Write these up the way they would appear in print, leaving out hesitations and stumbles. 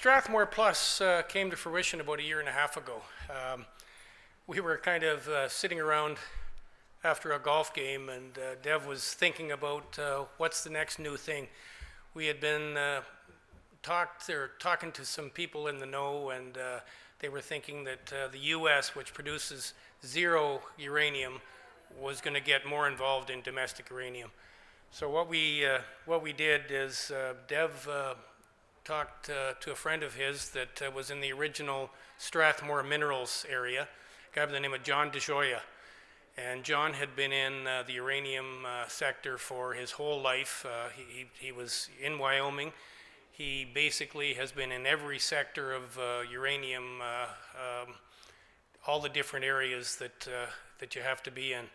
Strathmore Plus came to fruition about a year and a half ago. We were kind of sitting around after a golf game, and Dev was thinking about what's the next new thing. We had been talking to some people in the know, and they were thinking that the U.S., which produces zero uranium, was going to get more involved in domestic uranium. So what we did is Dev talked to a friend of his that was in the original Strathmore minerals area, a guy by the name of John DeJoya. And John had been in the uranium sector for his whole life. He was in Wyoming. He basically has been in every sector of uranium, all the different areas that you have to be in.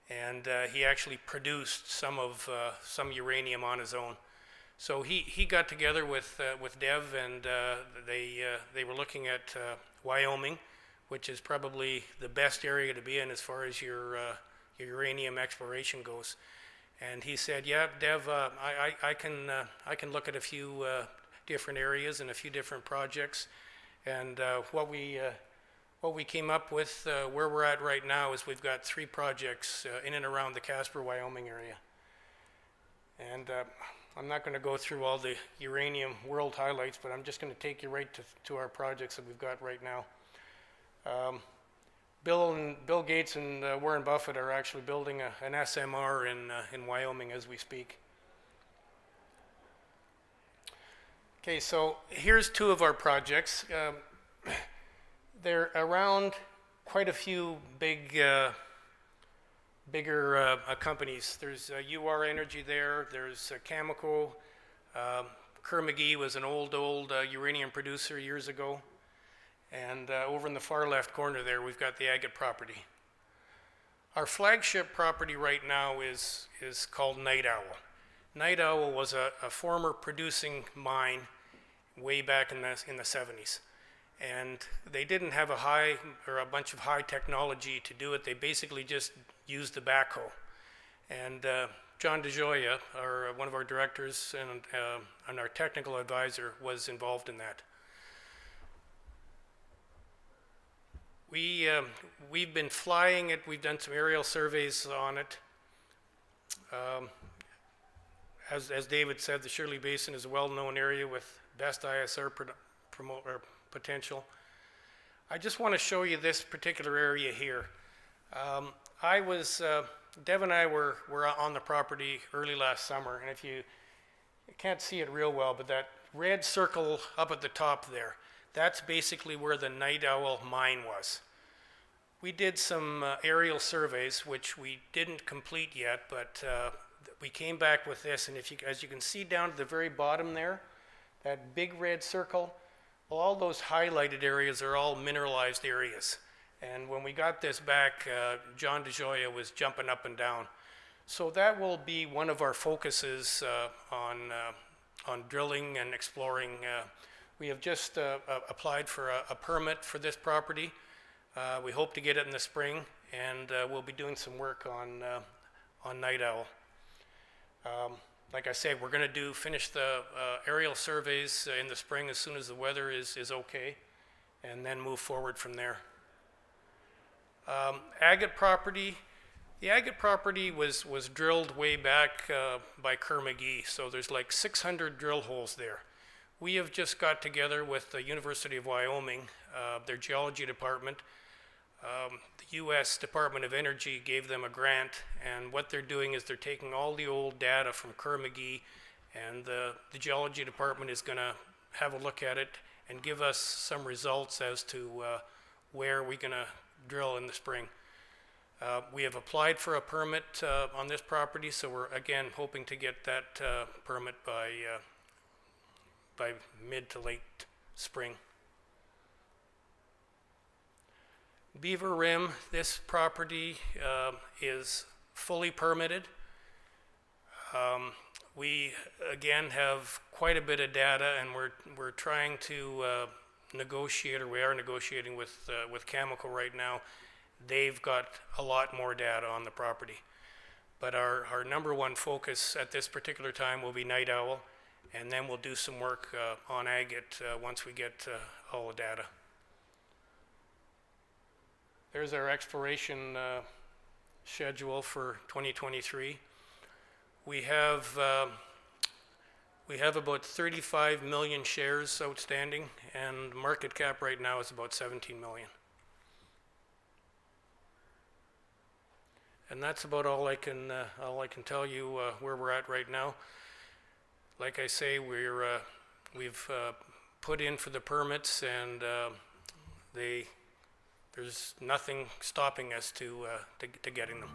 And he actually produced some uranium on his own. So he got together with Dev, and they were looking at Wyoming, which is probably the best area to be in as far as your uranium exploration goes. And he said, "Yeah, Dev, I can look at a few different areas and a few different projects." And what we came up with, where we're at right now, is we've got 3 projects in and around the Casper, Wyoming area. And I'm not going to go through all the uranium world highlights, but I'm just going to take you right to our projects that we've got right now. Bill Gates and Warren Buffett are actually building an SMR in Wyoming as we speak. Okay, so here's 2 of our projects. They're around quite a few bigger companies. There's UR Energy there. There's Cameco. Kerr-McGee was an old uranium producer years ago. And over in the far left corner there, we've got the agate property. Our flagship property right now is called Night Owl. Night Owl was a former producing mine way back in the 70s. And they didn't have a bunch of high technology to do it. They basically just used the backhoe. And John DeJoya, one of our directors and our technical advisor, was involved in that. We've been flying it. We've done some aerial surveys on it. As David said, the Shirley Basin is a well-known area with best ISR potential. I just want to show you this particular area here. Dev and I were on the property early last summer, and if you can't see it real well, but that red circle up at the top there, that's basically where the Night Owl mine was. We did some aerial surveys, which we didn't complete yet, but we came back with this, and as you can see down at the very bottom there, that big red circle, well, all those highlighted areas are all mineralized areas. And when we got this back, John DeJoya was jumping up and down. So that will be one of our focuses on drilling and exploring. We have just applied for a permit for this property. We hope to get it in the spring, and we'll be doing some work on Night Owl. Like I say, we're going to finish the aerial surveys in the spring as soon as the weather is okay, and then move forward from there. Agate property. The agate property was drilled way back by Kerr-McGee, so there's like 600 drill holes there. We have just got together with the University of Wyoming, their geology department. The U.S. Department of Energy gave them a grant, and what they're doing is they're taking all the old data from Kerr-McGee, and the geology department is going to have a look at it and give us some results as to where we're going to drill in the spring. We have applied for a permit on this property, so we're again hoping to get that permit by mid to late spring. Beaver Rim, this property is fully permitted. We again have quite a bit of data, and we're trying to negotiate, or we are negotiating with Cameco right now. They've got a lot more data on the property. But our number one focus at this particular time will be Night Owl, and then we'll do some work on agate once we get all the data. There's our exploration schedule for 2023. We have about 35 million shares outstanding, and market cap right now is about 17 million. And that's about all I can tell you where we're at right now. Like I say, we've put in for the permits, and there's nothing stopping us to getting them.